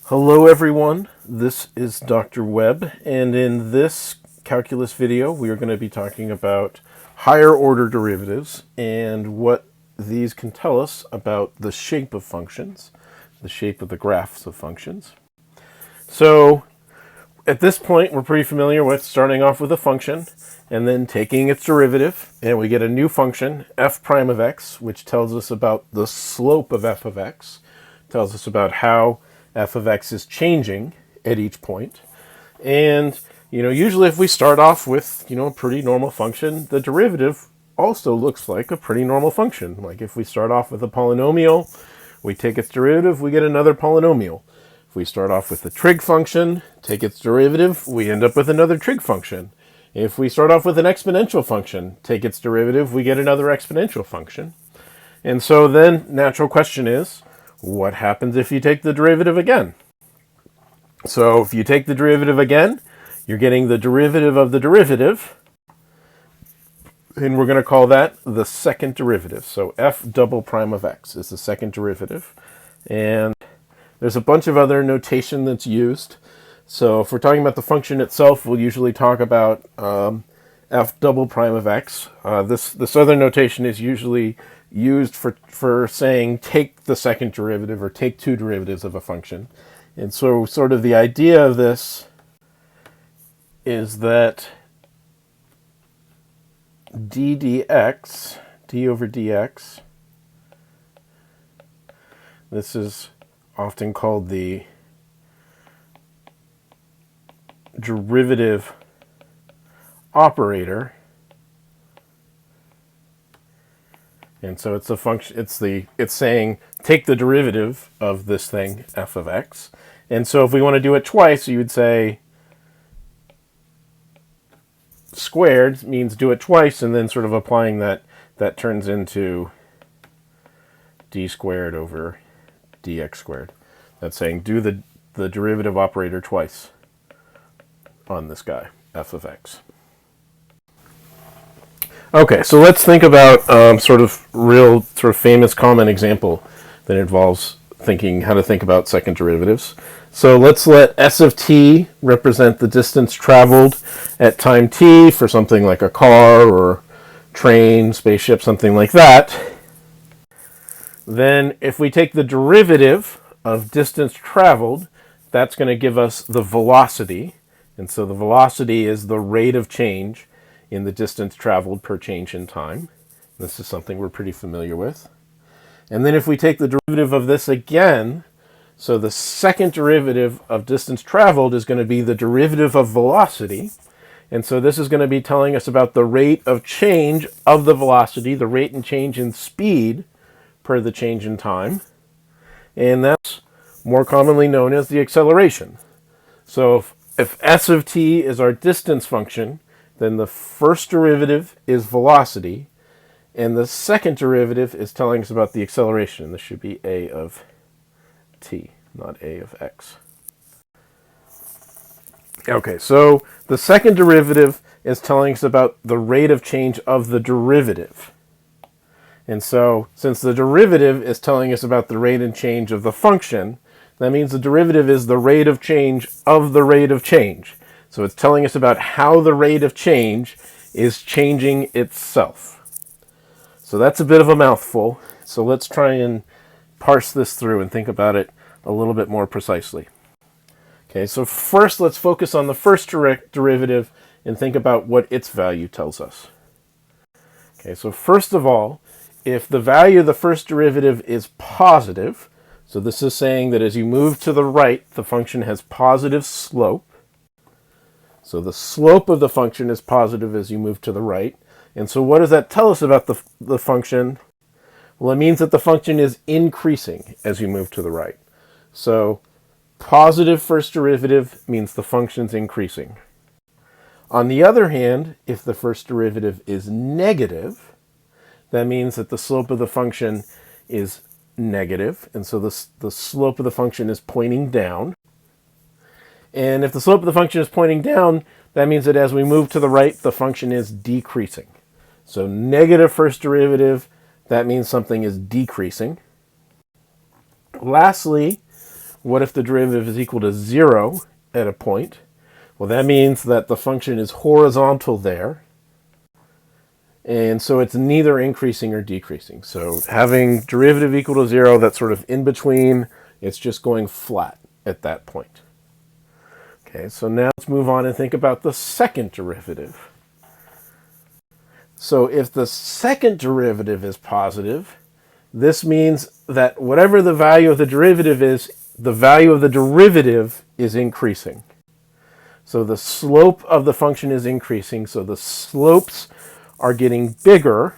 Hello everyone, this is Dr. Webb, and in this calculus video we are going to be talking about higher order derivatives and what these can tell us about the shape of functions, the shape of the graphs of functions. So at this point we're pretty familiar with starting off with a function and then taking its derivative, and we get a new function, f prime of x, which tells us about the slope of f of x, tells us about how f of x is changing at each point. And, usually if we start off with, a pretty normal function, the derivative also looks like a pretty normal function. Like if we start off with a polynomial, we take its derivative, we get another polynomial. If we start off with a trig function, take its derivative, we end up with another trig function. If we start off with an exponential function, take its derivative, we get another exponential function. And so then natural question is, what happens if you take the derivative again? So if you take the derivative again, you're getting the derivative of the derivative, and we're going to call that the second derivative. So f double prime of x is the second derivative. And there's a bunch of other notation that's used. So if we're talking about the function itself, we'll usually talk about f double prime of x. This other notation is usually used for saying take the second derivative or take two derivatives of a function. And so sort of the idea of this is that d dx, d over dx, this is often called the derivative operator. And so it's a function, it's saying take the derivative of this thing, f of x. And so if we want to do it twice, you would say squared means do it twice, and then sort of applying that turns into d squared over dx squared. That's saying do the derivative operator twice on this guy, f of x. Okay, so let's think about sort of famous common example that involves thinking how to think about second derivatives. So let's let s of t represent the distance traveled at time t for something like a car or train, spaceship, something like that. Then if we take the derivative of distance traveled, that's going to give us the velocity. And so the velocity is the rate of change in the distance traveled per change in time. This is something we're pretty familiar with. And then if we take the derivative of this again, so the second derivative of distance traveled is going to be the derivative of velocity. And so this is going to be telling us about the rate of change of the velocity, the rate and change in speed per the change in time. And that's more commonly known as the acceleration. So if s of t is our distance function, then the first derivative is velocity, and the second derivative is telling us about the acceleration. This should be a of t, not a of x. Okay, so the second derivative is telling us about the rate of change of the derivative. And so since the derivative is telling us about the rate and change of the function, that means the derivative is the rate of change of the rate of change. So it's telling us about how the rate of change is changing itself. So that's a bit of a mouthful. So let's try and parse this through and think about it a little bit more precisely. Okay, so first let's focus on the first derivative and think about what its value tells us. Okay, so first of all, if the value of the first derivative is positive, so this is saying that as you move to the right, the function has positive slope. So the slope of the function is positive as you move to the right. And so what does that tell us about the function? Well, it means that the function is increasing as you move to the right. So positive first derivative means the function's increasing. On the other hand, if the first derivative is negative, that means that the slope of the function is negative. And so the slope of the function is pointing down. And if the slope of the function is pointing down, that means that as we move to the right, the function is decreasing. So negative first derivative, that means something is decreasing. Lastly, What if the derivative is equal to 0 at a point? Well, that means that the function is horizontal there, and so it's neither increasing or decreasing. So having derivative equal to 0, that's sort of in between, it's just going flat at that point. Okay, so now let's move on and think about the second derivative. So if the second derivative is positive, this means that whatever the value of the derivative is, the value of the derivative is increasing. So the slope of the function is increasing, so the slopes are getting bigger,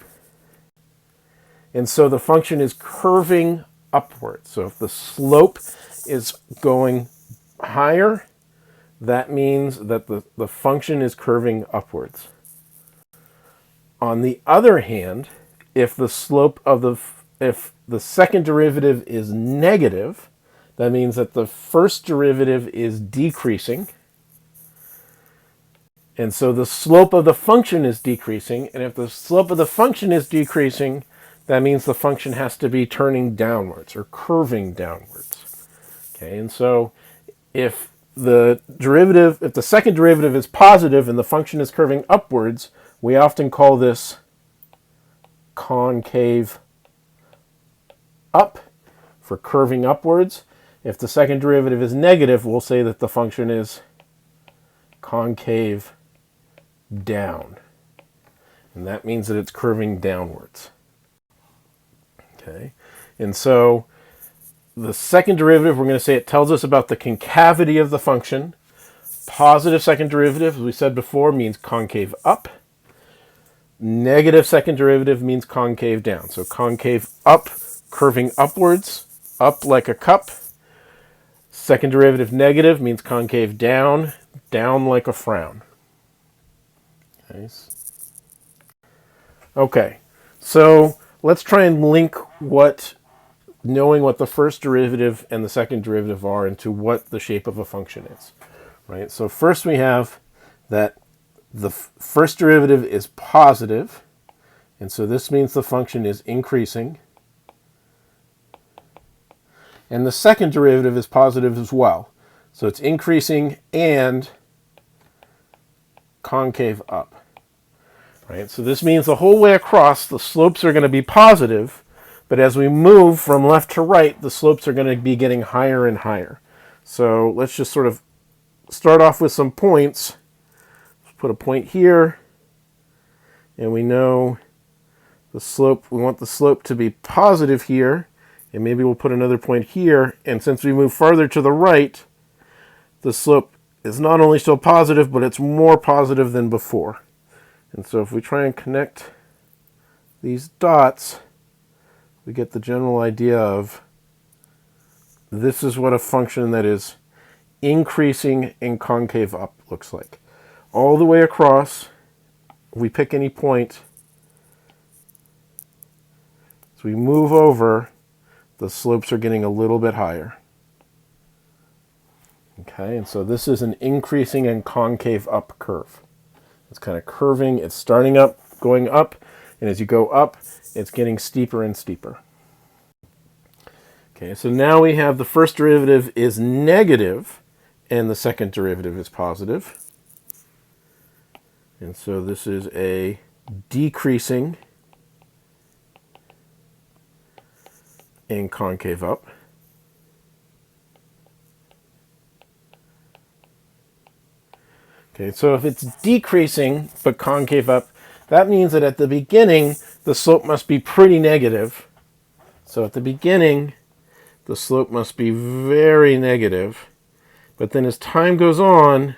and so the function is curving upwards. So if the slope is going higher, that means that the function is curving upwards. On the other hand, if the slope of if the second derivative is negative, that means that the first derivative is decreasing. And so the slope of the function is decreasing. And if the slope of the function is decreasing, that means the function has to be turning downwards or curving downwards. Okay, and so if the second derivative is positive and the function is curving upwards, we often call this concave up for curving upwards. If the second derivative is negative, we'll say that the function is concave down. And that means that it's curving downwards. Okay, and so the second derivative, we're going to say it tells us about the concavity of the function. Positive second derivative, as we said before, means concave up. Negative second derivative means concave down. So concave up, curving upwards, up like a cup. Second derivative negative means concave down, down like a frown. Okay, so let's try and link knowing what the first derivative and the second derivative are into what the shape of a function is. Right? So first we have that the first derivative is positive, and so this means the function is increasing. And the second derivative is positive as well. So it's increasing and concave up. Right? So this means the whole way across, the slopes are going to be positive, but as we move from left to right, the slopes are going to be getting higher and higher. So let's just sort of start off with some points. Let's put a point here, and we know the slope, we want the slope to be positive here, and maybe we'll put another point here, and since we move farther to the right, the slope is not only still positive, but it's more positive than before. And so if we try and connect these dots, we get the general idea of this is what a function that is increasing and concave up looks like. All the way across, we pick any point. As we move over, the slopes are getting a little bit higher. Okay, and so this is an increasing and concave up curve. It's kind of curving, it's starting up, going up, and as you go up, it's getting steeper and steeper. Okay, so now we have the first derivative is negative, and the second derivative is positive. And so this is a decreasing and concave up. Okay, so if it's decreasing but concave up, that means that at the beginning, the slope must be pretty negative. So at the beginning, the slope must be very negative. But then as time goes on,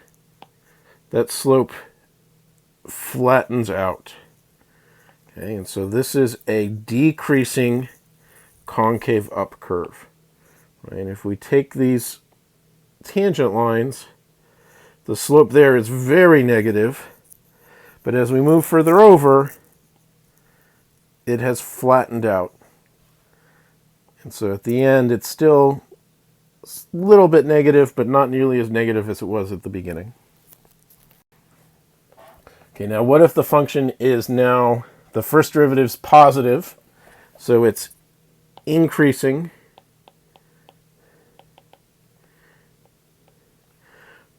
that slope flattens out. Okay, and so this is a decreasing concave up curve. Right? And if we take these tangent lines, the slope there is very negative, but as we move further over, it has flattened out. And so at the end, it's still a little bit negative, but not nearly as negative as it was at the beginning. Okay, now what if the function is now, the first derivative is positive, so it's increasing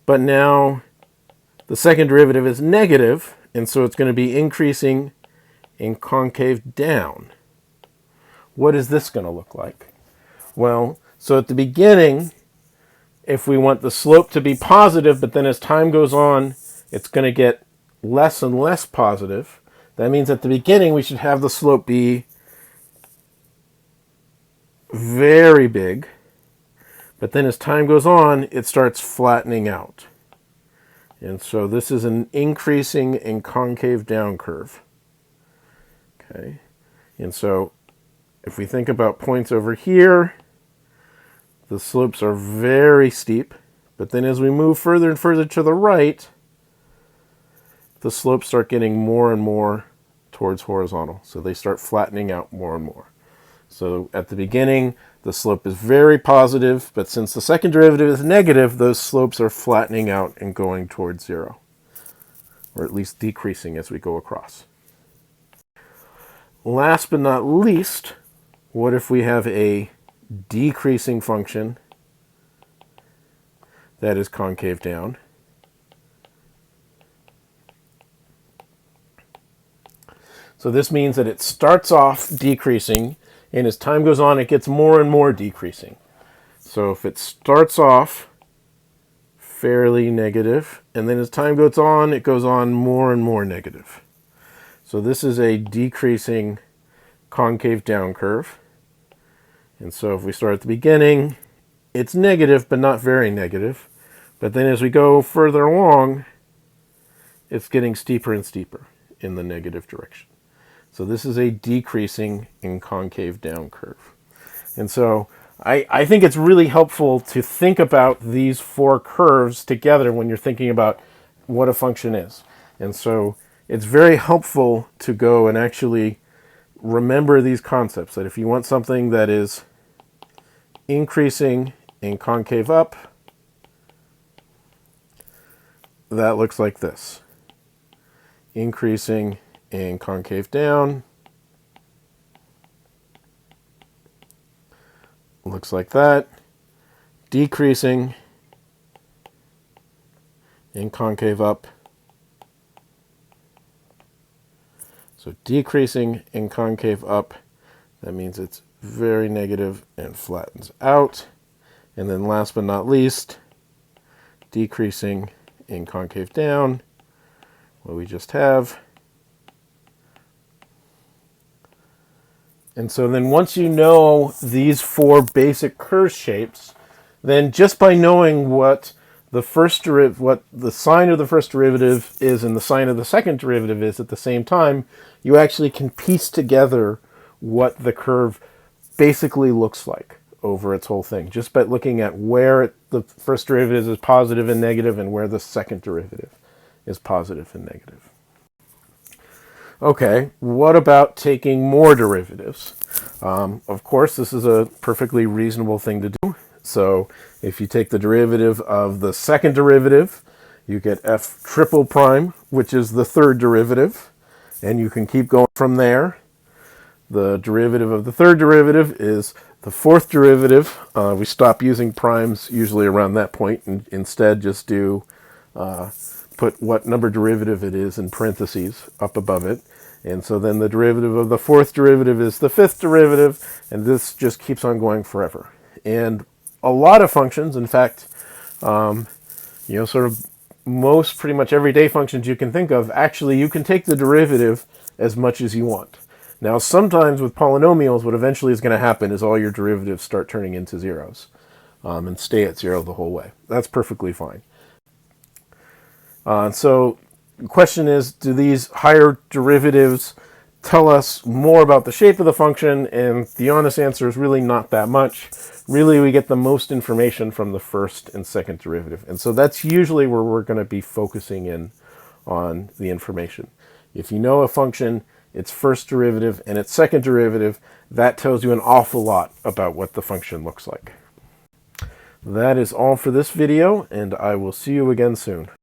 but now the second derivative is negative, and so it's going to be increasing in concave down. What is this going to look like? Well, so at the beginning, if we want the slope to be positive, but then as time goes on, it's going to get less and less positive. That means at the beginning, we should have the slope be very big. But then as time goes on, it starts flattening out. And so this is an increasing in concave down curve. Okay. And so if we think about points over here, the slopes are very steep. But then as we move further and further to the right, the slopes start getting more and more towards horizontal. So they start flattening out more and more. So at the beginning, the slope is very positive, but since the second derivative is negative, those slopes are flattening out and going towards zero, or at least decreasing as we go across. Last but not least, what if we have a decreasing function that is concave down? So this means that it starts off decreasing, and as time goes on, it gets more and more decreasing. So if it starts off fairly negative, and then as time goes on, it goes on more and more negative. So this is a decreasing concave down curve. And so if we start at the beginning, it's negative, but not very negative. But then as we go further along, it's getting steeper and steeper in the negative direction. So this is a decreasing in concave down curve. And so I think it's really helpful to think about these four curves together when you're thinking about what a function is. And so it's very helpful to go and actually remember these concepts, that if you want something that is increasing in concave up, that looks like this. Increasing in concave down looks like that. Decreasing in concave up. So decreasing in concave up, that means it's very negative and flattens out. And then last but not least, decreasing in concave down, what we just have. And so then once you know these four basic curve shapes, then just by knowing what the sign of the first derivative is and the sign of the second derivative is at the same time, you actually can piece together what the curve basically looks like over its whole thing, just by looking at where the first derivative is positive and negative and where the second derivative is positive and negative. Okay, what about taking more derivatives? Of course, this is a perfectly reasonable thing to do. So if you take the derivative of the second derivative, you get f triple prime, which is the third derivative, and you can keep going from there. The derivative of the third derivative is the fourth derivative. We stop using primes usually around that point, and instead just do put what number derivative it is in parentheses up above it. And so then the derivative of the fourth derivative is the fifth derivative, and this just keeps on going forever. And a lot of functions, in fact, sort of most pretty much everyday functions you can think of, actually you can take the derivative as much as you want. Now sometimes with polynomials, what eventually is going to happen is all your derivatives start turning into zeros and stay at zero the whole way. That's perfectly fine. So the question is, do these higher derivatives tell us more about the shape of the function? And the honest answer is really not that much. Really, we get the most information from the first and second derivative. And so that's usually where we're going to be focusing in on the information. If you know a function, its first derivative and its second derivative, that tells you an awful lot about what the function looks like. That is all for this video, and I will see you again soon.